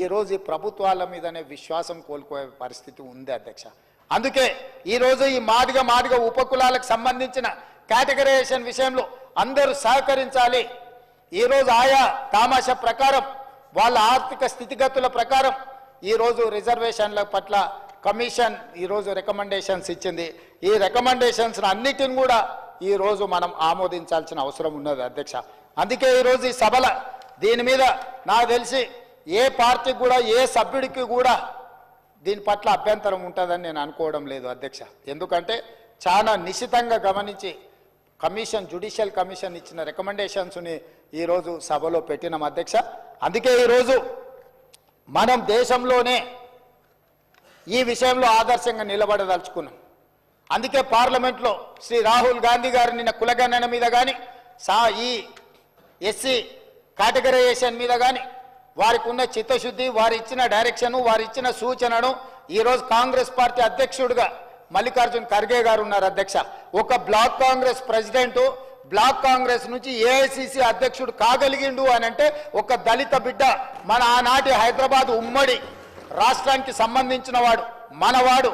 ఈరోజు ఈ ప్రభుత్వాల మీదనే విశ్వాసం కోల్పోయే పరిస్థితి ఉంది అధ్యక్ష. అందుకే ఈరోజు ఈ మాదిగ ఉపకులాలకు సంబంధించిన కేటగరైజేషన్ విషయంలో అందరూ సహకరించాలి. ఈరోజు ఆయా తామాషా ప్రకారం వాళ్ళ ఆర్థిక స్థితిగతుల ప్రకారం ఈరోజు రిజర్వేషన్ల పట్ల కమిషన్ ఈరోజు రికమెండేషన్స్ ఇచ్చింది. ఈ రికమెండేషన్స్ అన్నిటిని కూడా ఈరోజు మనం ఆమోదించాల్సిన అవసరం ఉన్నది అధ్యక్ష. అందుకే ఈరోజు ఈ సభల దీని మీద నాకు తెలిసి ఏ పార్టీకి కూడా ఏ సభ్యుడికి కూడా దీని పట్ల అభ్యంతరం ఉంటుందని నేను అనుకోవడం లేదు అధ్యక్ష. ఎందుకంటే చాలా నిశితంగా గమనించి కమిషన్ జ్యుడిషియల్ కమిషన్ ఇచ్చిన రికమెండేషన్స్ని ఈరోజు సభలో పెట్టినాం అధ్యక్ష. అందుకే ఈరోజు మనం దేశంలోనే ఈ విషయంలో ఆదర్శంగా నిలబడదలుచుకున్నాం. అందుకే పార్లమెంట్లో శ్రీ రాహుల్ గాంధీ గారు నిన్న కులగణన మీద కానీ ఈ ఎస్సీ కేటగరైజేషన్ మీద కానీ వారికి ఉన్న చిత్తశుద్ధి, వారు ఇచ్చిన డైరెక్షను, వారు ఇచ్చిన సూచనను ఈరోజు కాంగ్రెస్ పార్టీ అధ్యక్షుడిగా మల్లికార్జున్ ఖర్గే గారు ఉన్నారు అధ్యక్ష. ఒక block Congress president block Congress నుంచి ఏఐసిసి అధ్యక్షుడు కాగలిగిండు అని అంటే ఒక దళిత బిడ్డ, మన ఆనాటి హైదరాబాద్ ఉమ్మడి రాష్ట్రానికి సంబంధించిన వాడు, మనవాడు,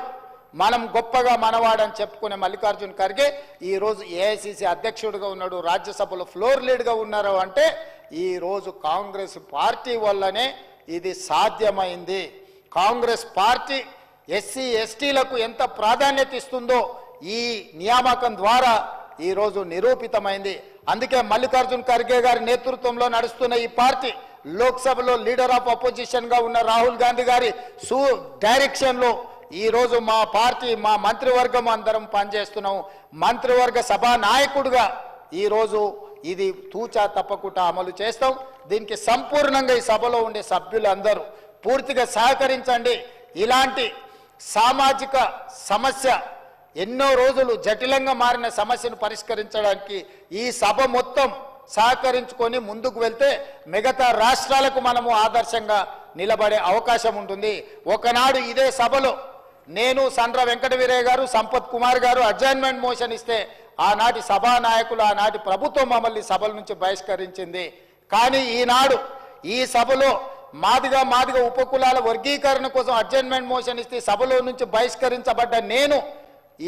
మనం గొప్పగా మనవాడని చెప్పుకునే మల్లికార్జున్ ఖర్గే ఈరోజు ఏఐసిసి అధ్యక్షుడిగా ఉన్నాడు, రాజ్యసభలో ఫ్లోర్ లీడ్గా ఉన్నారు అంటే ఈరోజు కాంగ్రెస్ పార్టీ వల్లనే ఇది సాధ్యమైంది. కాంగ్రెస్ పార్టీ ఎస్సీ ఎస్టీలకు ఎంత ప్రాధాన్యత ఇస్తుందో ఈ నియామకం ద్వారా ఈరోజు నిరూపితమైంది. అందుకే మల్లికార్జున్ ఖర్గే గారి నేతృత్వంలో నడుస్తున్న ఈ పార్టీ లోక్సభలో లీడర్ ఆఫ్ అపోజిషన్గా ఉన్న రాహుల్ గాంధీ గారి డైరెక్షన్లో ఈరోజు మా పార్టీ, మా మంత్రివర్గం అందరం పనిచేస్తున్నాం. మంత్రివర్గ సభా నాయకుడిగా ఈరోజు ఇది తూచా తప్పకుండా అమలు చేస్తాం. దీనికి సంపూర్ణంగా ఈ సభలో ఉండే సభ్యులందరూ పూర్తిగా సహకరించండి. ఇలాంటి సామాజిక సమస్య ఎన్నో రోజులు జటిలంగా మారిన సమస్యను పరిష్కరించడానికి ఈ సభ మొత్తం సహకరించుకొని ముందుకు వెళ్తే మిగతా రాష్ట్రాలకు మనము ఆదర్శంగా నిలబడే అవకాశం ఉంటుంది. ఒకనాడు ఇదే సభలో నేను, సండ్ర వెంకట వీరయ్య గారు, సంపత్ కుమార్ గారు అడ్జర్న్మెంట్ మోషన్ ఇస్తే ఆనాటి సభానాయకులు, ఆనాటి ప్రభుత్వం మమ్మల్ని సభల నుంచి బహిష్కరించింది. కానీ ఈనాడు ఈ సభలో మాదిగ ఉపకులాల వర్గీకరణ కోసం అడ్జర్న్మెంట్ మోషన్ ఇస్తే సభలో నుంచి బహిష్కరించబడ్డ నేను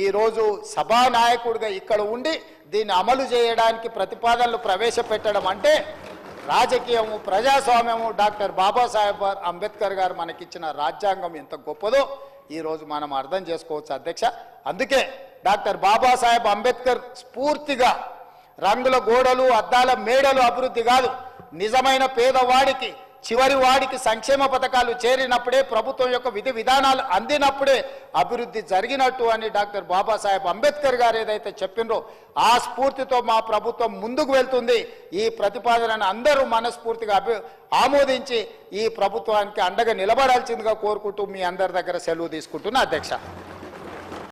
ఈరోజు సభానాయకుడిగా ఇక్కడ ఉండి దీన్ని అమలు చేయడానికి ప్రతిపాదనలు ప్రవేశపెట్టడం అంటే రాజకీయము, ప్రజాస్వామ్యము, డాక్టర్ బాబాసాహెబ్ అంబేద్కర్ గారు మనకిచ్చిన రాజ్యాంగం ఎంత గొప్పదో ఈరోజు మనం అర్థం చేసుకోవచ్చు అధ్యక్ష. అందుకే డాక్టర్ బాబాసాహెబ్ అంబేద్కర్ స్ఫూర్తిగా రంగుల గోడలు, అద్దాల మేడలు అభివృద్ధి కాదు, నిజమైన పేదవాడికి, చివరి వాడికి సంక్షేమ పథకాలు చేరినప్పుడే, ప్రభుత్వం యొక్క విధి విధానాలు అందినప్పుడే అభివృద్ధి జరిగినట్టు అని డాక్టర్ బాబాసాహెబ్ అంబేద్కర్ గారు ఏదైతే చెప్పినరో ఆ స్ఫూర్తితో మా ప్రభుత్వం ముందుకు వెళ్తుంది. ఈ ప్రతిపాదనను అందరూ మనస్ఫూర్తిగా ఆమోదించి ఈ ప్రభుత్వానికి అండగా నిలబడాల్సిందిగా కోరుకుంటూ మీ అందరి దగ్గర సెలవు తీసుకుంటున్నా అధ్యక్ష.